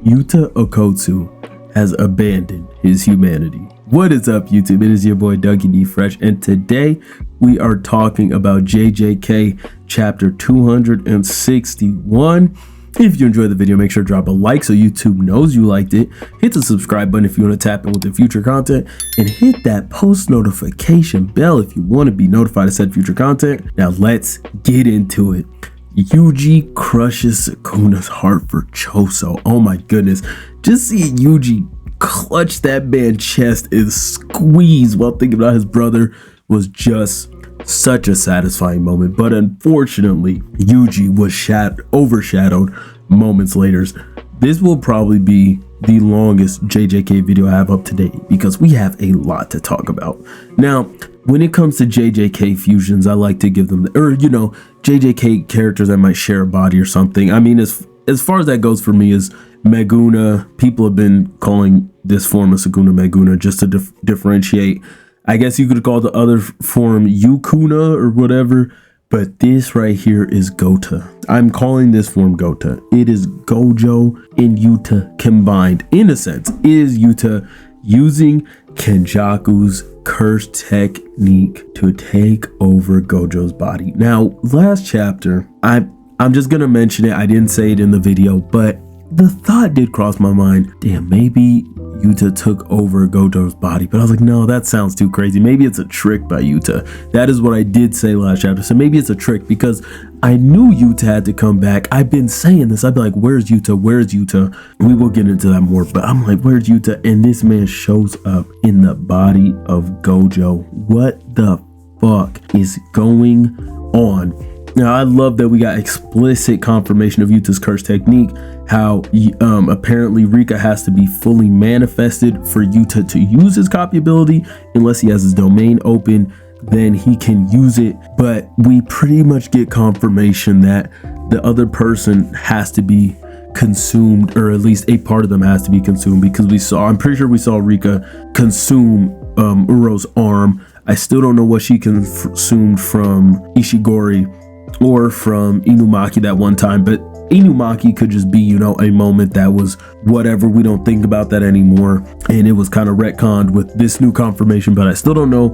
Yuta Okotsu has abandoned his humanity. What is up, YouTube? It is your boy Dougie D Fresh, and today we are talking about JJK chapter 261. If you enjoyed the video, make sure to drop a like so YouTube knows you liked it. Hit the subscribe button if you want to tap in with the future content, and hit that post notification bell if you want to be notified of said future content. Now let's get into it. Yuji crushes Sukuna's heart for Choso. Oh my goodness. Just seeing Yuji clutch that man's chest and squeeze while thinking about his brother was just such a satisfying moment. But unfortunately, Yuji was overshadowed moments later. This will probably be the longest JJK video I have up to date because we have a lot to talk about. Now, when it comes to JJK fusions, I like to give them, JJK characters that might share a body or something. I mean, as far as that goes for me is Meguna. People have been calling this form of Sukuna Meguna just to differentiate. I guess you could call the other form Yukuna or whatever, but this right here is Gota. I'm calling this form Gota. It is Gojo and Yuta combined. In a sense, it is Yuta using Kenjaku's curse technique to take over Gojo's body. Now, last chapter, I'm just gonna mention it. I didn't say it in the video, but the thought did cross my mind. Damn, maybe Yuta took over Gojo's body, but I was like, no, that sounds too crazy. Maybe it's a trick by Yuta. That is what I did say last chapter. So maybe it's a trick because I knew Yuta had to come back. I've been saying this. I'd be like, where's Yuta? Where's Yuta? We will get into that more, but I'm like, where's Yuta? And this man shows up in the body of Gojo. What the fuck is going on? Now, I love that we got explicit confirmation of Yuta's curse technique, how apparently Rika has to be fully manifested for Yuta to use his copy ability. Unless he has his domain open, then he can use it. But we pretty much get confirmation that the other person has to be consumed, or at least a part of them has to be consumed, because I'm pretty sure we saw Rika consume Uro's arm. I still don't know what she consumed from Ishigori or from Inumaki that one time, but Inumaki could just be, a moment that was whatever. We don't think about that anymore, and it was kind of retconned with this new confirmation. But I still don't know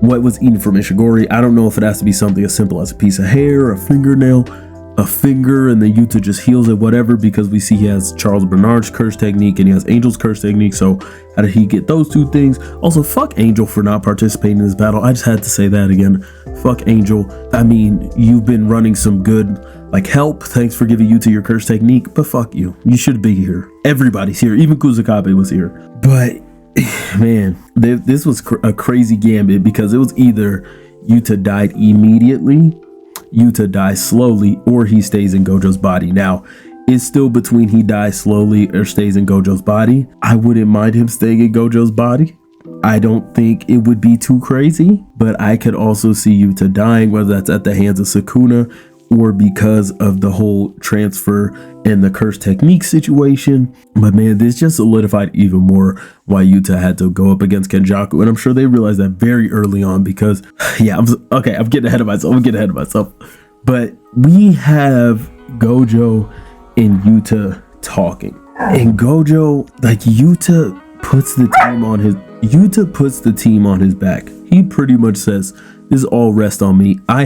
what was eaten from Ishigori. I don't know if it has to be something as simple as a piece of hair, a fingernail, a finger, and then Yuta just heals it, whatever, because we see he has Charles Bernard's curse technique and he has Angel's curse technique. So how did he get those two things? Also, fuck Angel for not participating in this battle. I just had to say that again. Fuck Angel. I mean, you've been running some good help. Thanks for giving Yuta your curse technique, but fuck you. You should be here. Everybody's here. Even Kusakabe was here. But man, this was a crazy gambit because it was either Yuta died immediately, Yuta dies slowly, or he stays in Gojo's body. Now, it's still between he dies slowly or stays in Gojo's body. I wouldn't mind him staying in Gojo's body. I don't think it would be too crazy, but I could also see Yuta dying, whether that's at the hands of Sukuna or because of the whole transfer and the curse technique situation. But man, this just solidified even more why Yuta had to go up against Kenjaku, and I'm sure they realized that very early on because, yeah, I'm getting ahead of myself. But we have Gojo and Yuta talking, and Gojo, Yuta puts the team on his back. He pretty much says, this all rests on me. We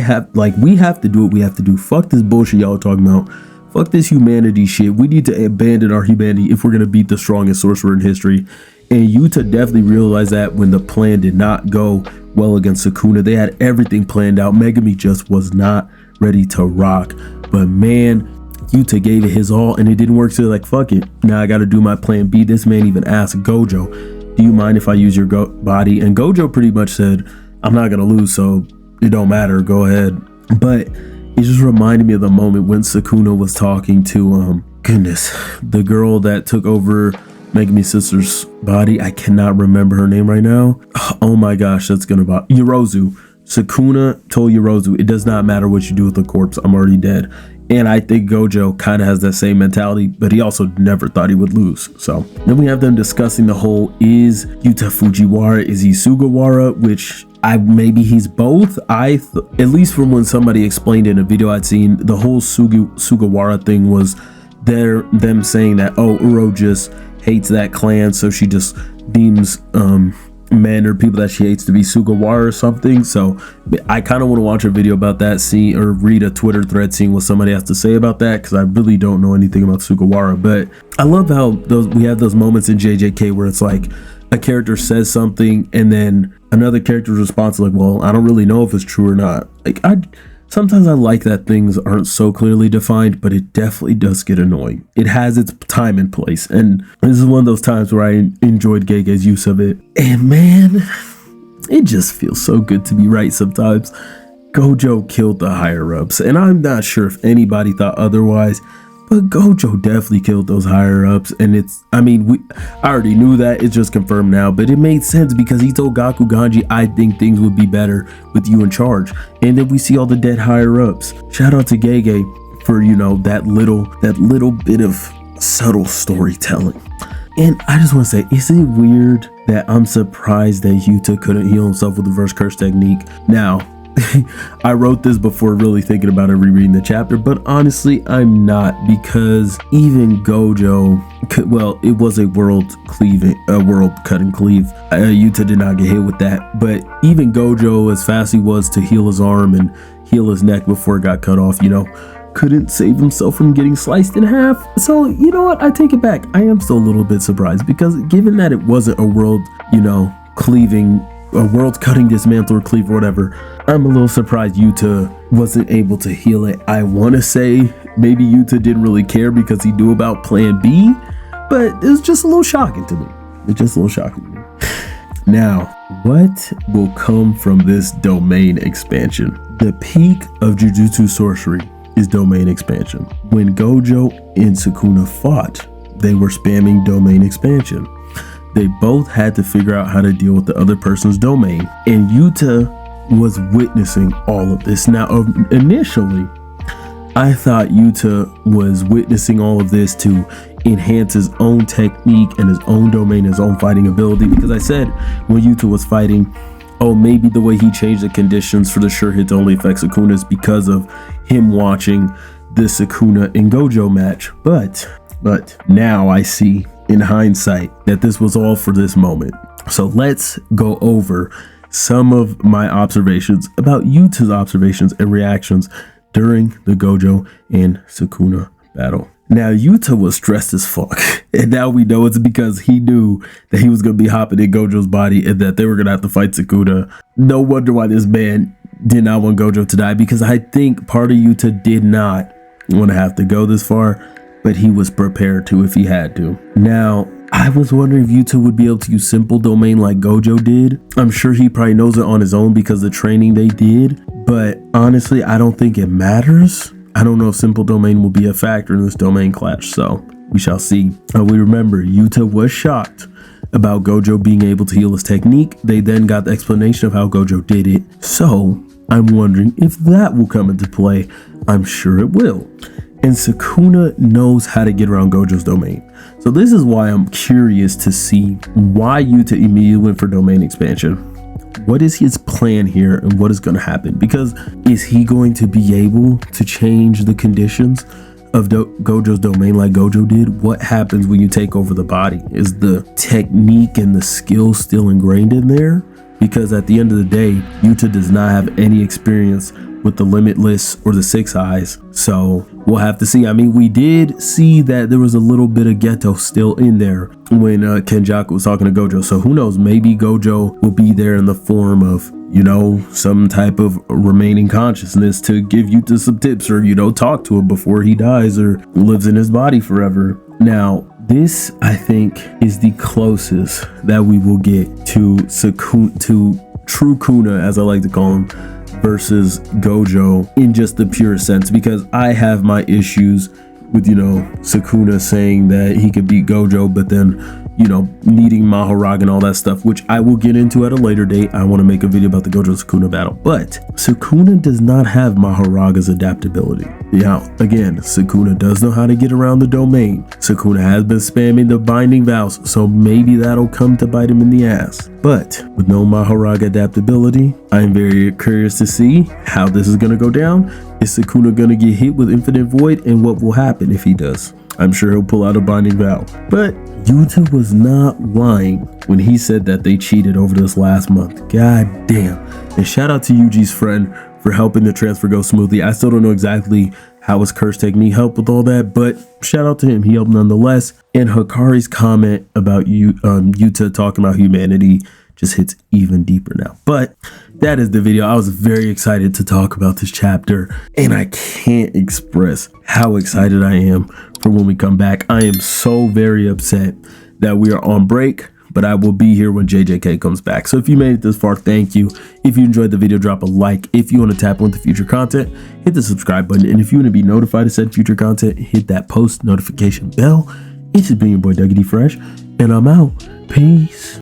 have to do what we have to do. Fuck this bullshit y'all talking about. Fuck this humanity shit. We need to abandon our humanity if we're gonna beat the strongest sorcerer in history. And Yuta definitely realized that when the plan did not go well against Sukuna. They had everything planned out. Megumi just was not ready to rock. But man, Yuta gave it his all and it didn't work, so like, fuck it. Now I gotta do my plan B. This man even asked Gojo, do you mind if I use your body? And Gojo pretty much said, I'm not gonna lose, so it don't matter, go ahead. But it just reminded me of the moment when Sukuna was talking to the girl that took over Megumi's sister's body. I cannot remember her name right now. Oh my gosh, that's gonna bother Yorozu. Sukuna told Yorozu, it does not matter what you do with the corpse, I'm already dead. And I think Gojo kind of has that same mentality, but he also never thought he would lose. So then we have them discussing the whole, is Yuta Fujiwara, is he Sugawara, which maybe he's both. At least from when somebody explained in a video I'd seen, the whole Sugawara thing was them saying that, oh, Uro just hates that clan, so she just deems men or people that she hates to be Sugawara or something. So I kind of want to watch a video about that, see, or read a Twitter thread seeing what somebody has to say about that, because I really don't know anything about Sugawara. But I love how we have those moments in JJK where it's like a character says something and then another character's response is like, well, I don't really know if it's true or not. Like, sometimes I like that things aren't so clearly defined, but it definitely does get annoying. It has its time and place, and this is one of those times where I enjoyed Gege's use of it. And man, it just feels so good to be right sometimes. Gojo killed the higher-ups, and I'm not sure if anybody thought otherwise, but Gojo definitely killed those higher-ups, and I already knew that, it's just confirmed now, but it made sense because he told Gakuganji, I think things would be better with you in charge, and then we see all the dead higher-ups. Shout out to Gege for, you know, that little bit of subtle storytelling. And I just want to say, is it weird that I'm surprised that Yuta couldn't heal himself with the reverse curse technique? Now, I wrote this before really thinking about it, rereading the chapter, but honestly I'm not, because even Gojo, well, it was a world cut and cleave. Yuta did not get hit with that, but even Gojo, as fast he was to heal his arm and heal his neck before it got cut off, you know, couldn't save himself from getting sliced in half. So you know what, I take it back. I am still a little bit surprised, because given that it wasn't a world, you know, cleaving, a world cutting, dismantle, or cleave, or whatever, I'm a little surprised Yuta wasn't able to heal it. I want to say maybe Yuta didn't really care because he knew about plan B, but it's just a little shocking to me. It's just a little shocking to me. Now, what will come from this domain expansion? The peak of Jujutsu sorcery is domain expansion. When Gojo and Sukuna fought, they were spamming domain expansion. They both had to figure out how to deal with the other person's domain, and Yuta was witnessing all of this. Now, initially, I thought Yuta was witnessing all of this to enhance his own technique and his own domain, his own fighting ability, because I said when Yuta was fighting, oh, maybe the way he changed the conditions for the sure hit to only affect Sukuna is because of him watching the Sukuna and Gojo match. But now I see, in hindsight, that this was all for this moment. So let's go over some of my observations about Yuta's observations and reactions during the Gojo and Sukuna battle. Now, Yuta was stressed as fuck, and now we know it's because he knew that he was going to be hopping in Gojo's body and that they were going to have to fight Sukuna. No wonder why this man did not want Gojo to die, because I think part of Yuta did not want to have to go this far, but he was prepared to if he had to. Now, I was wondering if Yuta would be able to use simple domain like Gojo did. I'm sure he probably knows it on his own because of the training they did, but honestly, I don't think it matters. I don't know if simple domain will be a factor in this domain clash, so we shall see. We remember Yuta was shocked about Gojo being able to heal his technique. They then got the explanation of how Gojo did it, so I'm wondering if that will come into play. I'm sure it will. And Sukuna knows how to get around Gojo's domain. So this is why I'm curious to see why Yuta immediately went for domain expansion. What is his plan here and what is going to happen? Because is he going to be able to change the conditions of Gojo's domain like Gojo did? What happens when you take over the body? Is the technique and the skill still ingrained in there? Because at the end of the day, Yuta does not have any experience with the Limitless or the Six Eyes, so we'll have to see. I mean, we did see that there was a little bit of Geto still in there when Kenjaku was talking to Gojo, so who knows, maybe Gojo will be there in the form of, you know, some type of remaining consciousness to give Yuta some tips, or, you know, talk to him before he dies or lives in his body forever. Now, this, I think, is the closest that we will get to True Kuna, as I like to call him, versus Gojo in just the pure sense, because I have my issues with, you know, Sukuna saying that he could beat Gojo, but then, you know, needing Mahoraga and all that stuff, which I will get into at a later date. I want to make a video about the Gojo Sukuna battle, but Sukuna does not have Mahoraga's adaptability. Now, again, Sukuna does know how to get around the domain. Sukuna has been spamming the binding vows, so maybe that'll come to bite him in the ass. But with no Mahoraga adaptability, I'm very curious to see how this is going to go down. Is Sukuna going to get hit with Infinite Void, and what will happen if he does? I'm sure he'll pull out a binding vow. But Yuta was not lying when he said that they cheated over this last month. God damn. And shout out to Yuji's friend for helping the transfer go smoothly. I still don't know exactly how his curse technique helped with all that, but shout out to him. He helped nonetheless. And Hikari's comment about Yuta talking about humanity just hits even deeper now. But that is the video. I was very excited to talk about this chapter, and I can't express how excited I am for when we come back. I am so very upset that we are on break, but I will be here when JJK comes back. So if you made it this far, thank you. If you enjoyed the video, drop a like. If you want to tap into future content, hit the subscribe button. And if you want to be notified of said future content, hit that post notification bell. It's just been your boy Dougie D Fresh, and I'm out. Peace.